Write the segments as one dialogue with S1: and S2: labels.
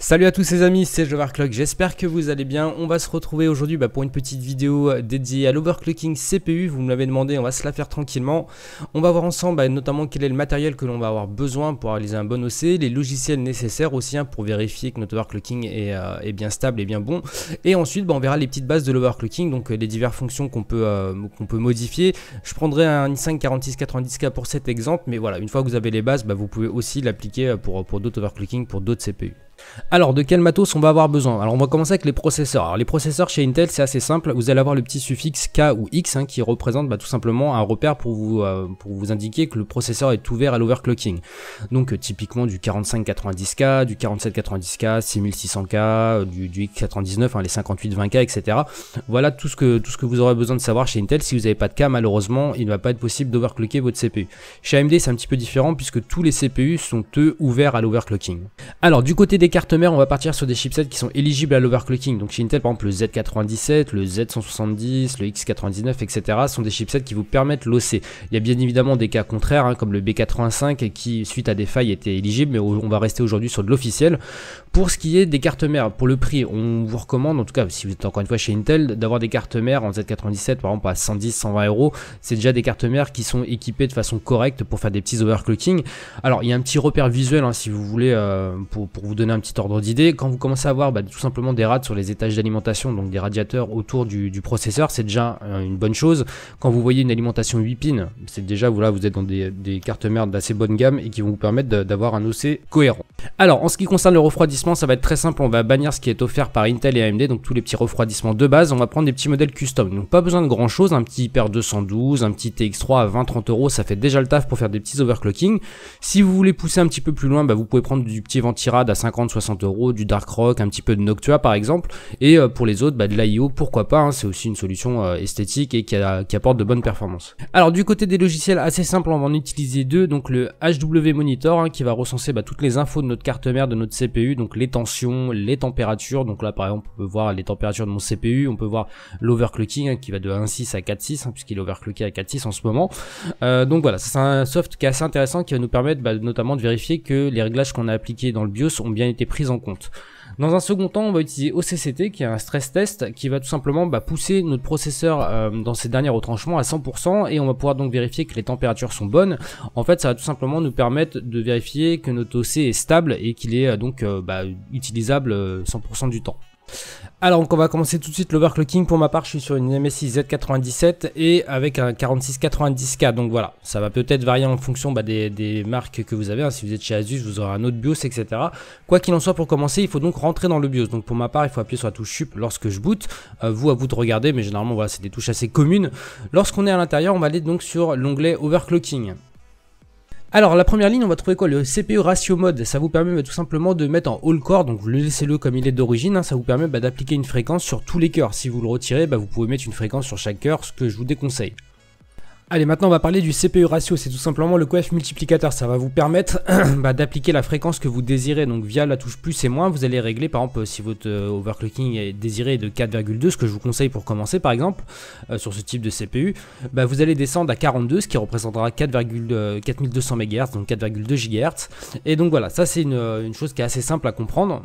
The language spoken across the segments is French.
S1: Salut à tous les amis, c'est Joverclock, j'espère que vous allez bien. On va se retrouver aujourd'hui pour une petite vidéo dédiée à l'overclocking CPU. Vous me l'avez demandé, on va se la faire tranquillement. On va voir ensemble notamment quel est le matériel que l'on va avoir besoin pour réaliser un bon OC, les logiciels nécessaires aussi pour vérifier que notre overclocking est bien stable et bien bon. Et ensuite on verra les petites bases de l'overclocking, donc les diverses fonctions qu'on peut modifier. Je prendrai un i5 4690K pour cet exemple, mais voilà, une fois que vous avez les bases, vous pouvez aussi l'appliquer pour d'autres overclocking, pour d'autres CPU. Alors de quel matos on va avoir besoin? Alors on va commencer avec les processeurs. Alors les processeurs chez Intel c'est assez simple, vous allez avoir le petit suffixe K ou X qui représente tout simplement un repère pour vous indiquer que le processeur est ouvert à l'overclocking. Donc typiquement du 4590K, du 4790K, 6600K, du X99, les 5820K, etc. Voilà tout ce que vous aurez besoin de savoir chez Intel. Si vous n'avez pas de K, malheureusement il ne va pas être possible d'overclocker votre CPU. Chez AMD c'est un petit peu différent puisque tous les CPU sont eux ouverts à l'overclocking. Alors du côté des cartes mères, on va partir sur des chipsets qui sont éligibles à l'overclocking. Donc chez Intel, par exemple, le Z97, le Z170, le X99, etc. sont des chipsets qui vous permettent l'OC. Il y a bien évidemment des cas contraires, comme le B85 qui, suite à des failles, était éligible, mais on va rester aujourd'hui sur de l'officiel. Pour ce qui est des cartes mères, pour le prix, on vous recommande, en tout cas, si vous êtes encore une fois chez Intel, d'avoir des cartes mères en Z97, par exemple, à 110, 120 euros. C'est déjà des cartes mères qui sont équipées de façon correcte pour faire des petits overclocking. Alors, il y a un petit repère visuel, si vous voulez, pour vous donner un petit ordre d'idée. Quand vous commencez à avoir tout simplement des rades sur les étages d'alimentation, donc des radiateurs autour du processeur, c'est déjà une bonne chose. Quand vous voyez une alimentation 8 pins, c'est déjà, voilà, vous êtes dans des cartes mères d'assez bonne gamme et qui vont vous permettre d'avoir un OC cohérent. Alors, en ce qui concerne le refroidissement, ça va être très simple. On va bannir ce qui est offert par Intel et AMD, donc tous les petits refroidissements de base. On va prendre des petits modèles custom, donc pas besoin de grand chose. Un petit Hyper 212, un petit TX3 à 20-30 euros, ça fait déjà le taf pour faire des petits overclocking. Si vous voulez pousser un petit peu plus loin, vous pouvez prendre du petit Ventirad à 50-60 euros, du Dark Rock, un petit peu de Noctua par exemple. Et pour les autres, de l'AIO, pourquoi pas, c'est aussi une solution esthétique et qui apporte de bonnes performances. Alors du côté des logiciels, assez simple, on va en utiliser deux. Donc le HW Monitor qui va recenser toutes les infos de notre carte mère, de notre CPU, donc les tensions, les températures. Donc là par exemple on peut voir les températures de mon CPU, on peut voir l'overclocking qui va de 1.6 à 4.6 puisqu'il est overclocké à 4.6 en ce moment. Donc voilà, c'est un soft qui est assez intéressant qui va nous permettre notamment de vérifier que les réglages qu'on a appliqués dans le BIOS ont bien été pris en compte. Dans un second temps, on va utiliser OCCT qui est un stress test qui va tout simplement pousser notre processeur dans ses derniers retranchements à 100% et on va pouvoir donc vérifier que les températures sont bonnes. En fait, ça va tout simplement nous permettre de vérifier que notre OC est stable et qu'il est donc utilisable 100% du temps. Alors donc on va commencer tout de suite l'overclocking. Pour ma part je suis sur une MSI Z97 et avec un 4690K, donc voilà, ça va peut-être varier en fonction des marques que vous avez, si vous êtes chez Asus vous aurez un autre BIOS, etc. Quoi qu'il en soit, pour commencer il faut donc rentrer dans le BIOS. Donc pour ma part il faut appuyer sur la touche SHIP lorsque je boot, à vous de regarder, mais généralement voilà, c'est des touches assez communes. Lorsqu'on est à l'intérieur, on va aller donc sur l'onglet overclocking. Alors la première ligne, on va trouver quoi? Le CPU Ratio Mode. Ça vous permet tout simplement de mettre en all core, donc laissez-le comme il est d'origine, ça vous permet d'appliquer une fréquence sur tous les cœurs. Si vous le retirez, vous pouvez mettre une fréquence sur chaque cœur, ce que je vous déconseille. Allez, maintenant on va parler du CPU ratio, c'est tout simplement le coef multiplicateur. Ça va vous permettre d'appliquer la fréquence que vous désirez. Donc via la touche plus et moins, vous allez régler, par exemple, si votre overclocking est désiré de 4,2, ce que je vous conseille pour commencer par exemple, sur ce type de CPU, vous allez descendre à 42, ce qui représentera 4200 MHz, donc 4,2 GHz. Et donc voilà, ça c'est une chose qui est assez simple à comprendre.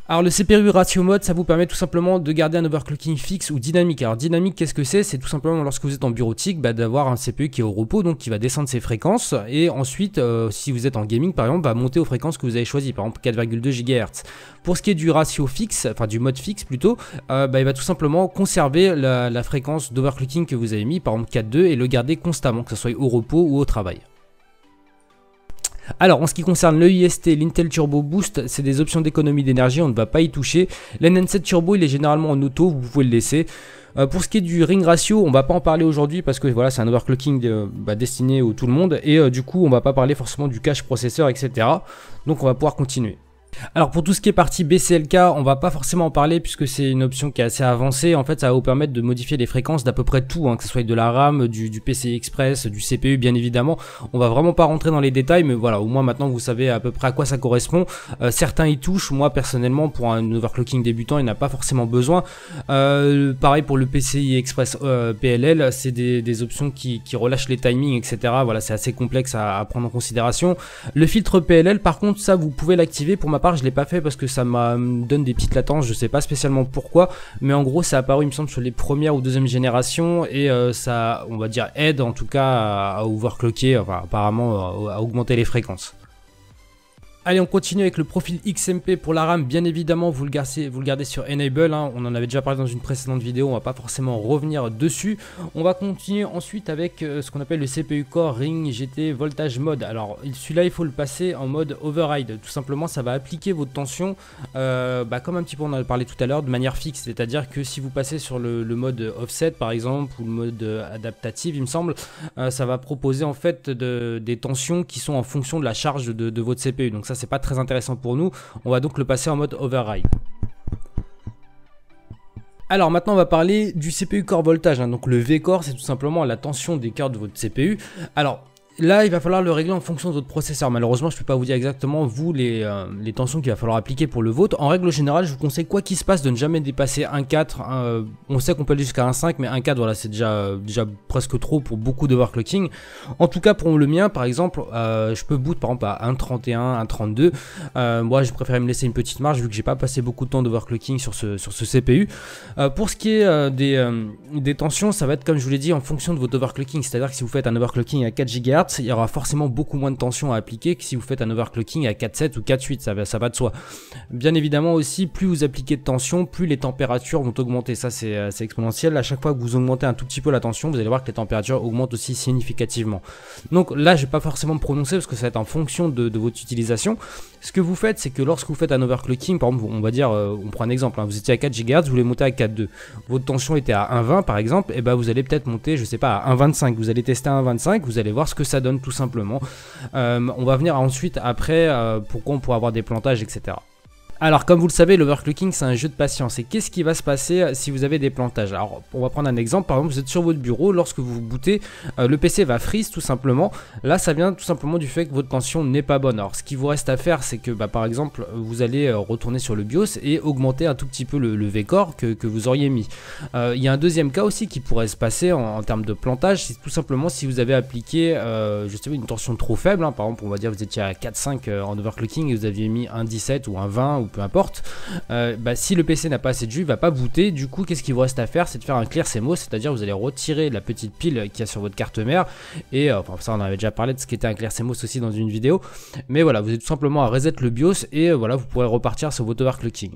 S1: Alors le CPU Ratio Mode, ça vous permet tout simplement de garder un overclocking fixe ou dynamique. Alors dynamique, qu'est-ce que c'est? C'est tout simplement lorsque vous êtes en bureautique, d'avoir un CPU qui est au repos, donc qui va descendre ses fréquences, et ensuite, si vous êtes en gaming par exemple, monter aux fréquences que vous avez choisies, par exemple 4,2 GHz. Pour ce qui est du ratio fixe, enfin du mode fixe plutôt, il va tout simplement conserver la fréquence d'overclocking que vous avez mis, par exemple 4,2, et le garder constamment, que ce soit au repos ou au travail. Alors en ce qui concerne le IST, l'Intel Turbo Boost, c'est des options d'économie d'énergie, on ne va pas y toucher. L'NN7 Turbo il est généralement en auto, vous pouvez le laisser. Pour ce qui est du ring ratio, on va pas en parler aujourd'hui parce que voilà, c'est un overclocking destiné à tout le monde et du coup on va pas parler forcément du cache processeur, etc. Donc on va pouvoir continuer. Alors pour tout ce qui est partie BCLK, on va pas forcément en parler puisque c'est une option qui est assez avancée. En fait ça va vous permettre de modifier les fréquences d'à peu près tout, que ce soit de la RAM, du PCI Express, du CPU bien évidemment. On va vraiment pas rentrer dans les détails, mais voilà, au moins maintenant vous savez à peu près à quoi ça correspond. Certains y touchent, moi personnellement pour un overclocking débutant il n'a pas forcément besoin. Pareil pour le PCI Express PLL, c'est des options qui relâchent les timings, etc. Voilà, c'est assez complexe à prendre en considération. Le filtre PLL par contre, ça vous pouvez l'activer. Pour ma part, je l'ai pas fait parce que ça me donne des petites latences, je sais pas spécialement pourquoi, mais en gros, ça a apparu, il me semble, sur les premières ou deuxième générations et ça, on va dire, aide en tout cas à overclocker, enfin, apparemment à augmenter les fréquences. Allez, on continue avec le profil XMP pour la RAM. Bien évidemment, vous le gardez sur Enable, hein. On en avait déjà parlé dans une précédente vidéo, on va pas forcément revenir dessus. On va continuer ensuite avec ce qu'on appelle le CPU Core Ring GT Voltage Mode. Alors, celui-là, il faut le passer en mode Override. Tout simplement, ça va appliquer votre tension, comme un petit peu on en a parlé tout à l'heure, de manière fixe. C'est-à-dire que si vous passez sur le mode Offset, par exemple, ou le mode adaptative, il me semble, ça va proposer en fait des tensions qui sont en fonction de la charge de votre CPU. Donc ça, c'est pas très intéressant pour nous. On va donc le passer en mode Override. Alors maintenant on va parler du CPU Core Voltage, hein. Donc le V-Core, c'est tout simplement la tension des cœurs de votre CPU. Alors là, il va falloir le régler en fonction de votre processeur. Malheureusement, je ne peux pas vous dire exactement, vous, les tensions qu'il va falloir appliquer pour le vôtre. En règle générale, je vous conseille, quoi qu'il se passe, de ne jamais dépasser 1.4. On sait qu'on peut aller jusqu'à 1.5, mais 1.4, voilà, c'est déjà presque trop pour beaucoup d'overclocking. En tout cas, pour le mien, par exemple, je peux boot, par exemple, à 1.31, 1.32. Moi, je préfère me laisser une petite marge, vu que j'ai pas passé beaucoup de temps d'overclocking sur ce CPU. Pour ce qui est des tensions, ça va être, comme je vous l'ai dit, en fonction de votre overclocking. C'est-à-dire que si vous faites un overclocking à 4 GHz, il y aura forcément beaucoup moins de tension à appliquer que si vous faites un overclocking à 4.7 ou 4.8, ça va de soi. Bien évidemment aussi, plus vous appliquez de tension, plus les températures vont augmenter. Ça, c'est exponentiel. À chaque fois que vous augmentez un tout petit peu la tension, vous allez voir que les températures augmentent aussi significativement. Donc là, je ne vais pas forcément me prononcer parce que ça va être en fonction de votre utilisation. Ce que vous faites, c'est que lorsque vous faites un overclocking, par exemple, on va dire, on prend un exemple, hein, vous étiez à 4 GHz, vous voulez monter à 4.2. Votre tension était à 1.20 par exemple, et ben vous allez peut-être monter, je sais pas, à 1.25. Vous allez tester à 1.25, vous allez voir ce que ça donne tout simplement. On va venir ensuite après pourquoi on pourra avoir des plantages, etc. Alors comme vous le savez, l'overclocking c'est un jeu de patience. Et qu'est-ce qui va se passer si vous avez des plantages? Alors on va prendre un exemple, par exemple vous êtes sur votre bureau, lorsque vous vous bootez, le PC va freeze tout simplement. Là ça vient tout simplement du fait que votre tension n'est pas bonne. Alors ce qui vous reste à faire, c'est que par exemple vous allez retourner sur le BIOS et augmenter un tout petit peu le V-Core que vous auriez mis. Il y a un deuxième cas aussi qui pourrait se passer en termes de plantage, c'est tout simplement si vous avez appliqué je sais pas, une tension trop faible, hein. Par exemple on va dire vous étiez à 4.5 en overclocking et vous aviez mis un 17 ou un 20 ou peu importe, si le PC n'a pas assez de jus, il va pas booter. Du coup, qu'est-ce qu'il vous reste à faire? C'est de faire un clear CMOS, c'est-à-dire vous allez retirer la petite pile qu'il y a sur votre carte mère. Et enfin, ça, on avait déjà parlé de ce qu'était un clear CMOS aussi dans une vidéo. Mais voilà, vous avez tout simplement à reset le BIOS et voilà, vous pourrez repartir sur votre overclocking.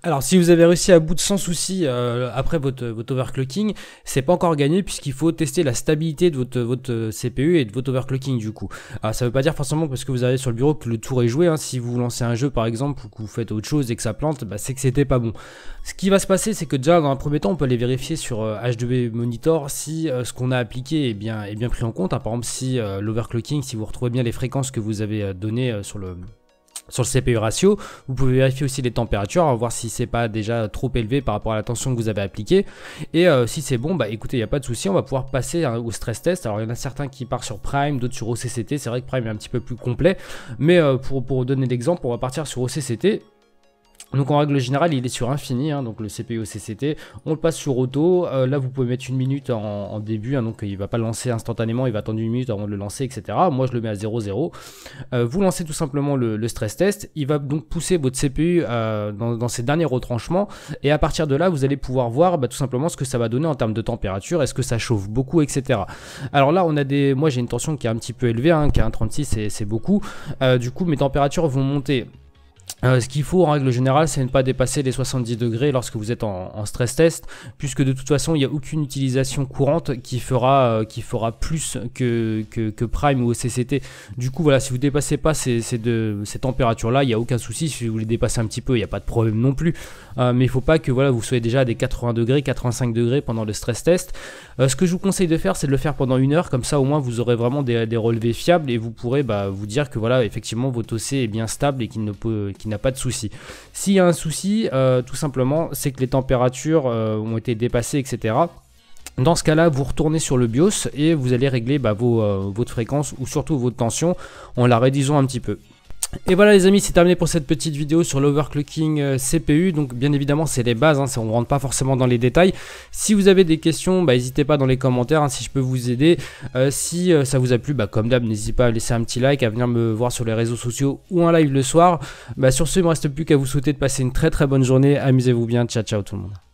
S1: Alors si vous avez réussi à boot sans souci après votre overclocking, c'est pas encore gagné puisqu'il faut tester la stabilité de votre CPU et de votre overclocking du coup. Alors ça veut pas dire forcément parce que vous arrivez sur le bureau que le tour est joué, hein. Si vous lancez un jeu par exemple ou que vous faites autre chose et que ça plante, c'est que c'était pas bon. Ce qui va se passer, c'est que déjà dans un premier temps on peut aller vérifier sur H2B Monitor si ce qu'on a appliqué est bien pris en compte, hein. Par exemple si l'overclocking, si vous retrouvez bien les fréquences que vous avez données sur le CPU ratio, vous pouvez vérifier aussi les températures, voir si c'est pas déjà trop élevé par rapport à la tension que vous avez appliquée. Et si c'est bon, écoutez, il n'y a pas de souci, on va pouvoir passer au stress test. Alors il y en a certains qui partent sur Prime, d'autres sur OCCT. C'est vrai que Prime est un petit peu plus complet, mais pour donner l'exemple, on va partir sur OCCT. Donc en règle générale il est sur infini, hein, donc le CPU OCCT, on le passe sur auto, là vous pouvez mettre 1 minute en début, hein, donc il va pas le lancer instantanément, il va attendre 1 minute avant de le lancer, etc. Moi je le mets à 0,0, vous lancez tout simplement le stress test, il va donc pousser votre CPU dans ses derniers retranchements, et à partir de là vous allez pouvoir voir tout simplement ce que ça va donner en termes de température, est-ce que ça chauffe beaucoup, etc. Alors là on a moi j'ai une tension qui est un petit peu élevée, hein, qui est 1,36, c'est beaucoup, du coup mes températures vont monter. Ce qu'il faut en règle générale, c'est ne pas dépasser les 70 degrés lorsque vous êtes en stress test, puisque de toute façon il n'y a aucune utilisation courante qui fera plus que Prime ou OCCT. Du coup voilà, si vous ne dépassez pas ces températures là, il n'y a aucun souci. Si vous les dépassez un petit peu, il n'y a pas de problème non plus, mais il ne faut pas que voilà, vous soyez déjà à des 80 degrés, 85 degrés pendant le stress test. Ce que je vous conseille de faire, c'est de le faire pendant 1 heure, comme ça au moins vous aurez vraiment des relevés fiables et vous pourrez vous dire que voilà, effectivement votre OC est bien stable et qu'il n'a pas de souci. S'il y a un souci, tout simplement, c'est que les températures ont été dépassées, etc. Dans ce cas-là, vous retournez sur le BIOS et vous allez régler votre fréquence ou surtout votre tension en la réduisant un petit peu. Et voilà les amis, c'est terminé pour cette petite vidéo sur l'overclocking CPU. Donc bien évidemment c'est les bases, hein, on ne rentre pas forcément dans les détails. Si vous avez des questions, n'hésitez pas dans les commentaires, hein, si je peux vous aider. Si ça vous a plu, comme d'hab, n'hésitez pas à laisser un petit like, à venir me voir sur les réseaux sociaux ou un live le soir. Sur ce, il ne me reste plus qu'à vous souhaiter de passer une très très bonne journée. Amusez-vous bien, ciao ciao tout le monde.